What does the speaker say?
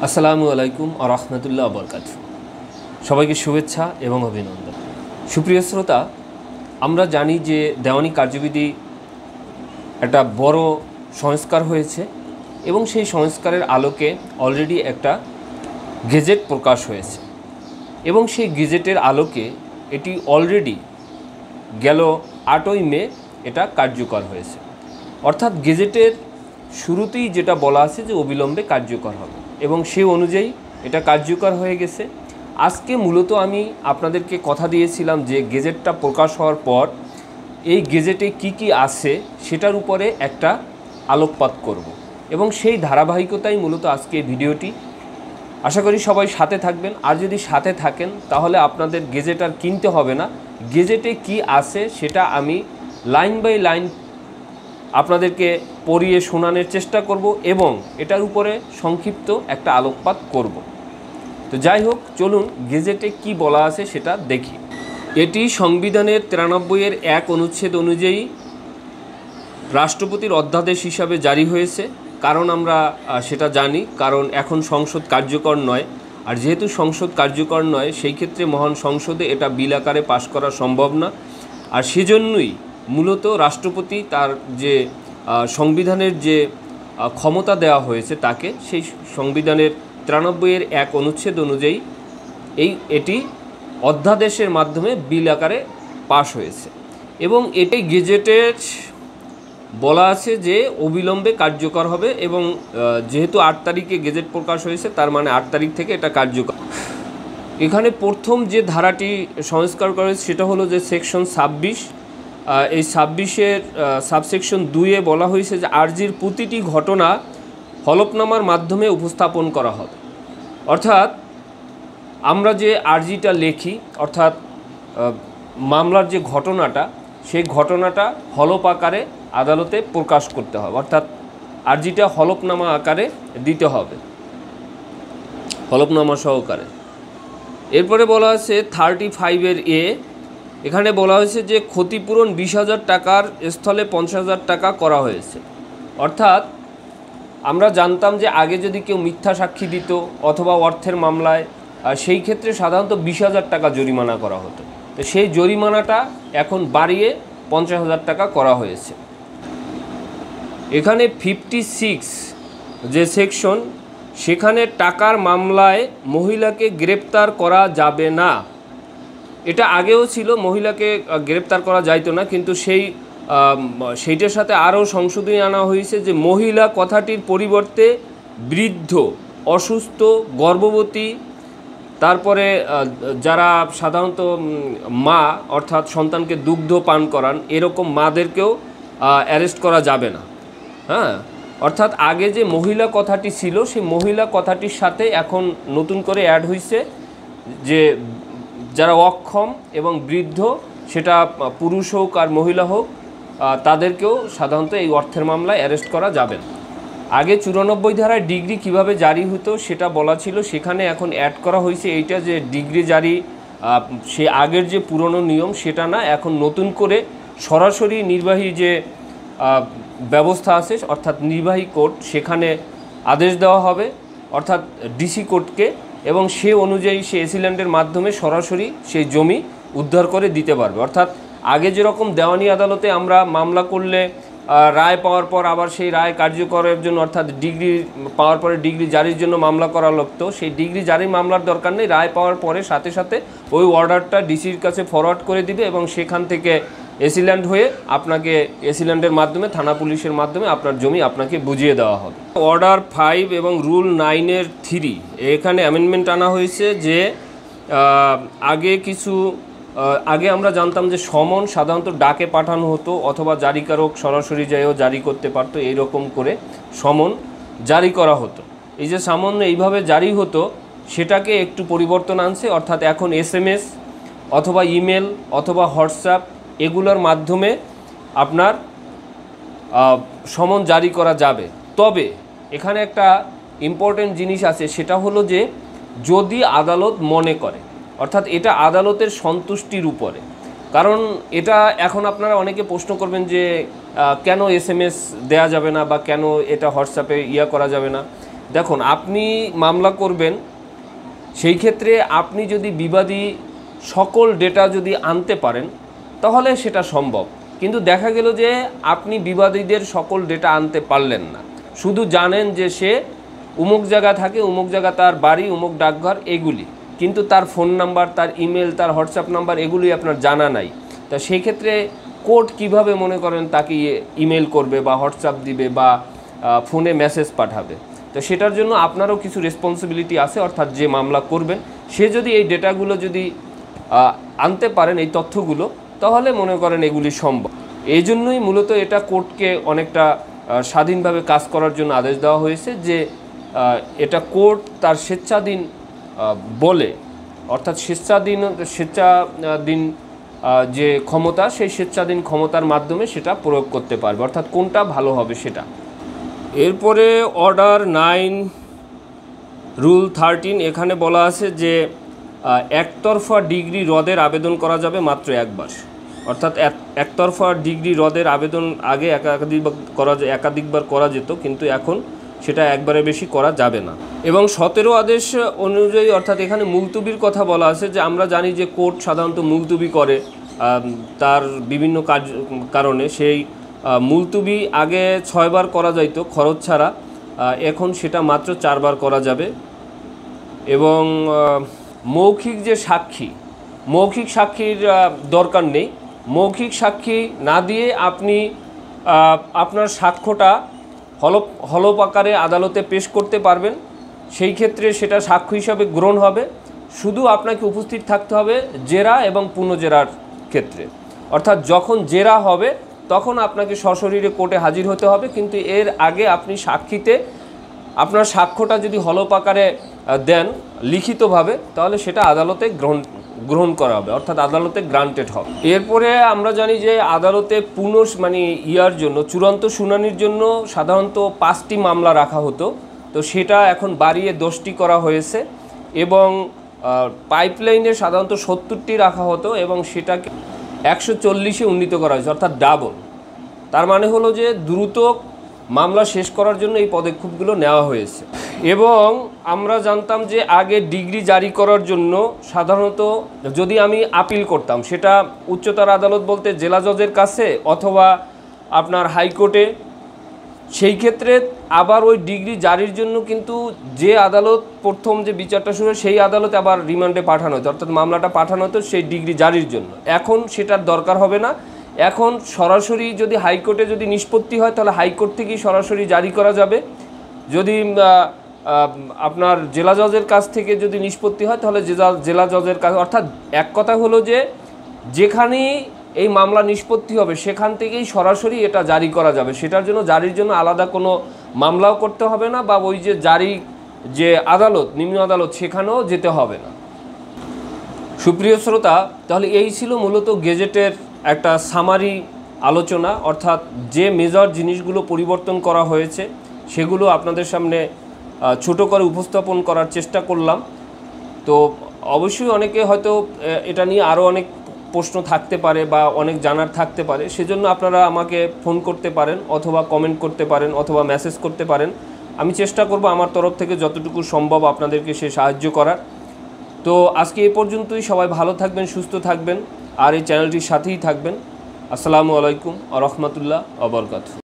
আসসালামু আলাইকুম ওয়া রাহমাতুল্লাহি ওয়া বারাকাতুহু। সবাইকে শুভেচ্ছা এবং অভিনন্দন। সুপ্রিয় শ্রোতা, আমরা জানি যে দেওয়ানি কার্যবিধি একটা বড় সংস্কার হয়েছে এবং সেই সংস্কারের আলোকে অলরেডি একটা গেজেট প্রকাশ হয়েছে এবং সেই গেজেটের আলোকে এটি অলরেডি গেল 8ই মে এটা কার্যকর হয়েছে। অর্থাৎ গেজেটের শুরুতেই যেটা বলা আছে যে অবিলম্বে কার্যকর হবে এবং সেই অনুযায়ী এটা কার্যকর হয়ে গেছে। আজকে মূলত আমি আপনাদেরকে কথা দিয়েছিলাম যে গেজেটটা প্রকাশ হওয়ার পর এই গেজেটে কি আছে সেটার উপরে একটা আলোকপাত করব এবং সেই ধারাবাহিকতাই মূলত আজকে ভিডিওটি। আশা করি সবাই সাথে থাকবেন, আর যদি সাথে থাকেন তাহলে আপনাদের গেজেট আর কিনতে হবে না। গেজেটে কি আছে সেটা আমি লাইন বাই লাইন আপনাদেরকে পড়িয়ে শোনানোর চেষ্টা করব এবং এটার উপরে সংক্ষিপ্ত একটা আলোকপাত করব। তো যাই হোক, চলুন গেজেটে কি বলা আছে সেটা দেখি। এটি সংবিধানের 93-এর 1 অনুচ্ছেদ অনুযায়ী রাষ্ট্রপতির অধ্যাদেশ হিসাবে জারি হয়েছে। কারণ আমরা সেটা জানি, কারণ এখন সংসদ কার্যকর নয়, আর যেহেতু সংসদ কার্যকর নয় সেই ক্ষেত্রে মহান সংসদে এটা বিল আকারে পাশ করা সম্ভব না। আর সেজন্যই মূলত রাষ্ট্রপতি তার যে সংবিধানের যে ক্ষমতা দেওয়া হয়েছে তাকে, সেই সংবিধানের 93-এর 1 অনুচ্ছেদ অনুযায়ী এটি অধ্যাদেশের মাধ্যমে বিল আকারে পাশ হয়েছে এবং এটি গেজেটের বলা আছে যে অবিলম্বে কার্যকর হবে এবং যেহেতু 8 তারিখে গেজেট প্রকাশ হয়েছে তার মানে 8 তারিখ থেকে এটা কার্যকর। এখানে প্রথম যে ধারাটি সংস্কার করা হয়েছে সেটা হলো যে সেকশন 26। এই 26-এর সাবসেকশন 2-এ বলা হয়েছে যে আর্জির প্রতিটি ঘটনা হলফনামার মাধ্যমে উপস্থাপন করা হবে। অর্থাৎ আমরা যে আর্জিটা লেখি, অর্থাৎ মামলার যে ঘটনাটা, সেই ঘটনাটা হলফ আকারে আদালতে প্রকাশ করতে হবে, অর্থাৎ আর্জিটা হলফনামা আকারে দিতে হবে, হলফনামা সহকারে। এরপরে বলা আছে 35-এর এ, এখানে বলা হয়েছে যে ক্ষতিপূরণ 20,000 টাকার স্থলে 50,000 টাকা করা হয়েছে। অর্থাৎ আমরা জানতাম যে আগে যদি কেউ মিথ্যা সাক্ষী দিত অথবা অর্থের মামলায়, সেই ক্ষেত্রে সাধারণত 20,000 টাকা জরিমানা করা হতো। তো সেই জরিমানাটা এখন বাড়িয়ে 50,000 টাকা করা হয়েছে। এখানে 56 যে সেকশন, সেখানে টাকার মামলায় মহিলাকে গ্রেপ্তার করা যাবে না। এটা আগেও ছিল, মহিলাকে গ্রেপ্তার করা যাইতো না, কিন্তু সেইটার সাথে আরও সংশোধনী আনা হয়েছে যে মহিলা কথাটির পরিবর্তে বৃদ্ধ, অসুস্থ, গর্ভবতী, তারপরে যারা সাধারণত মা অর্থাৎ সন্তানকে দুগ্ধ পান করান এরকম মাদেরকেও অ্যারেস্ট করা যাবে না। হ্যাঁ, অর্থাৎ আগে যে মহিলা কথাটি ছিল সেই মহিলা কথাটির সাথে এখন নতুন করে অ্যাড হয়েছে যে যারা অক্ষম এবং বৃদ্ধ, সেটা পুরুষ হোক আর মহিলা হোক, তাদেরকেও সাধারণত এই অর্থের মামলায় অ্যারেস্ট করা যাবে না। আগে 94 ধারায় ডিগ্রি কিভাবে জারি হতো সেটা বলা ছিল, সেখানে এখন অ্যাড করা হয়েছে এইটা যে ডিগ্রি জারি সে আগের যে পুরনো নিয়ম সেটা না, এখন নতুন করে সরাসরি নির্বাহী যে ব্যবস্থা আছে অর্থাৎ নির্বাহী কোর্ট, সেখানে আদেশ দেওয়া হবে অর্থাৎ ডিসি কোর্টকে, এবং সে অনুযায়ী সে এসিল্যান্ডের মাধ্যমে সরাসরি সেই জমি উদ্ধার করে দিতে পারবে। অর্থাৎ আগে যেরকম দেওয়ানি আদালতে আমরা মামলা করলে রায় পাওয়ার পর আবার সেই রায় কার্যকরের জন্য অর্থাৎ ডিগ্রি পাওয়ার পরে ডিগ্রি জারির জন্য মামলা করা লাগতো, সেই ডিগ্রি জারির মামলার দরকার নেই, রায় পাওয়ার পরে সাথে সাথে ওই অর্ডারটা ডিসির কাছে ফরওয়ার্ড করে দিবে এবং সেখান থেকে এসিল্যান্ড হয়ে আপনাকে এসিল্যান্ডের মাধ্যমে থানা পুলিশের মাধ্যমে আপনার জমি আপনাকে বুঝিয়ে দেওয়া হবে। অর্ডার 5 এবং রুল 9-এর 3 এখানে অ্যামেন্ডমেন্ট আনা হয়েছে যে আগে আমরা জানতাম যে সমন সাধারণত ডাকে পাঠানো হতো অথবা জারিকারক সরাসরি যাইও জারি করতে পারতো, এইরকম করে সমন জারি করা হতো। এই যে সামান্য এইভাবে জারি হতো সেটাকে একটু পরিবর্তন আনছে, অর্থাৎ এখন SMS অথবা ইমেল অথবা হোয়াটসঅ্যাপ এগুলোর মাধ্যমে আপনার সমন জারি করা যাবে। তবে এখানে একটা ইম্পর্টেন্ট জিনিস আছে, সেটা হলো যে যদি আদালত মনে করে, অর্থাৎ এটা আদালতের সন্তুষ্টির উপরে। কারণ এটা এখন আপনারা অনেকে প্রশ্ন করবেন যে কেন SMS দেয়া যাবে না বা কেন এটা হোয়াটসঅ্যাপে করা যাবে না। দেখুন, আপনি মামলা করবেন, সেই ক্ষেত্রে আপনি যদি বিবাদী সকল ডেটা যদি আনতে পারেন তাহলে সেটা সম্ভব। কিন্তু দেখা গেল যে আপনি বিবাদীদের সকল ডেটা আনতে পারলেন না, শুধু জানেন যে সে অমুক জায়গা থাকে, অমুক জায়গা তার বাড়ি, অমুক ডাকঘর, এগুলি, কিন্তু তার ফোন নাম্বার, তার ইমেল, তার হোয়াটসঅ্যাপ নাম্বার এগুলি আপনার জানা নাই। তা সেই ক্ষেত্রে কোর্ট কিভাবে মনে করেন তাকে ইমেল করবে বা হোয়াটসঅ্যাপ দিবে বা ফোনে মেসেজ পাঠাবে? তো সেটার জন্য আপনারও কিছু রেসপন্সিবিলিটি আছে, অর্থাৎ যে মামলা করবেন সে যদি এই ডেটাগুলো যদি আনতে পারেন, এই তথ্যগুলো, তাহলে মনে করেন এগুলি সম্ভব। এই জন্যই মূলত এটা কোর্টকে অনেকটা স্বাধীনভাবে কাজ করার জন্য আদেশ দেওয়া হয়েছে, যে এটা কোর্ট তার স্বেচ্ছাধীন বলে, অর্থাৎ স্বেচ্ছাধীন যে ক্ষমতা, সেই স্বেচ্ছাধীন ক্ষমতার মাধ্যমে সেটা প্রয়োগ করতে পারবে, অর্থাৎ কোনটা ভালো হবে সেটা। এরপরে অর্ডার 9 রুল 13 এখানে বলা আছে যে একতরফা ডিগ্রি রদের আবেদন করা যাবে মাত্র একবার, অর্থাৎ একতরফা ডিগ্রি রদের আবেদন আগে একাধিকবার করা যেত, কিন্তু এখন সেটা একবারের বেশি করা যাবে না। এবং 17 আদেশ অনুযায়ী, অর্থাৎ এখানে মুলতবির কথা বলা আছে, যে আমরা জানি যে কোর্ট সাধারণত মুলতবি করে তার বিভিন্ন কারণে। সেই মুলতবি আগে 6 বার করা যাইত খরচ ছাড়া, এখন সেটা মাত্র 4 বার করা যাবে। এবং মৌখিক যে সাক্ষী, মৌখিক সাক্ষীর দরকার নেই। মৌখিক সাক্ষী না দিয়ে আপনি আপনার সাক্ষ্যটা হলফ আকারে আদালতে পেশ করতে পারবেন। সেই ক্ষেত্রে সেটা সাক্ষ্য হিসাবে গ্রহণ হবে। শুধু আপনাকে উপস্থিত থাকতে হবে জেরা এবং পুনঃজেরার ক্ষেত্রে, অর্থাৎ যখন জেরা হবে তখন আপনাকে সশরীরে কোর্টে হাজির হতে হবে, কিন্তু এর আগে আপনি সাক্ষীতে আপনার সাক্ষ্যটা যদি হলফ আকারে দেন লিখিতভাবে, তাহলে সেটা আদালতে গ্রহণ করা হবে, অর্থাৎ আদালতে গ্রান্টেড হবে। এরপরে আমরা জানি যে আদালতে ইয়ার জন্য চূড়ান্ত শুনানির জন্য সাধারণত 5টি মামলা রাখা হতো, তো সেটা এখন বাড়িয়ে 10টি করা হয়েছে। এবং পাইপলাইনে সাধারণত 70টি রাখা হতো এবং সেটাকে 140-এ উন্নীত করা হয়েছে, অর্থাৎ ডাবল। তার মানে হলো যে দ্রুত মামলা শেষ করার জন্য এই পদক্ষেপগুলো নেওয়া হয়েছে। এবং আমরা জানতাম যে আগে ডিগ্রি জারি করার জন্য সাধারণত যদি আমি আপিল করতাম, সেটা উচ্চতর আদালত বলতে জেলা জজের কাছে অথবা আপনার হাইকোর্টে, সেই ক্ষেত্রে আবার ওই ডিগ্রি জারির জন্য কিন্তু যে আদালত প্রথম যে বিচারটা শুরু সেই আদালতে আবার রিমান্ডে পাঠানো হতো, অর্থাৎ মামলাটা পাঠানো হতো সেই ডিগ্রি জারির জন্য। এখন সেটার দরকার হবে না। এখন সরাসরি যদি হাইকোর্টে যদি নিষ্পত্তি হয় তাহলে হাইকোর্ট থেকেই সরাসরি জারি করা যাবে। যদি আপনার জেলা জজের কাছ থেকে যদি নিষ্পত্তি হয় তাহলে জেলা জজের কাছে, অর্থাৎ এক কথা হলো যে যেখানেই এই মামলা নিষ্পত্তি হবে সেখান থেকেই সরাসরি এটা জারি করা যাবে। সেটার জন্য জারির জন্য আলাদা কোনো মামলাও করতে হবে না, বা ওই যে জারি যে আদালত, নিম্ন আদালত, সেখানেও যেতে হবে না। সুপ্রিয় শ্রোতা, তাহলে এই ছিল মূলত গেজেটের একটা সামারি আলোচনা, অর্থাৎ যে মেজর জিনিসগুলো পরিবর্তন করা হয়েছে সেগুলো আপনাদের সামনে ছোট করে উপস্থাপন করার চেষ্টা করলাম। তো অবশ্যই অনেকে হয়তো এটা নিয়ে আরও অনেক প্রশ্ন থাকতে পারে বা অনেক জানার থাকতে পারে, সেজন্য আপনারা আমাকে ফোন করতে পারেন অথবা কমেন্ট করতে পারেন অথবা মেসেজ করতে পারেন। আমি চেষ্টা করব আমার তরফ থেকে যতটুকু সম্ভব আপনাদেরকে সে সাহায্য করার। তো আজকে এই পর্যন্তই। সবাই ভালো থাকবেন, সুস্থ থাকবেন, আর এই চ্যানেলটির সাথেই থাকবেন। আসসালামু আলাইকুম ওয়া রাহমাতুল্লাহি ওয়া বারাকাতুহু।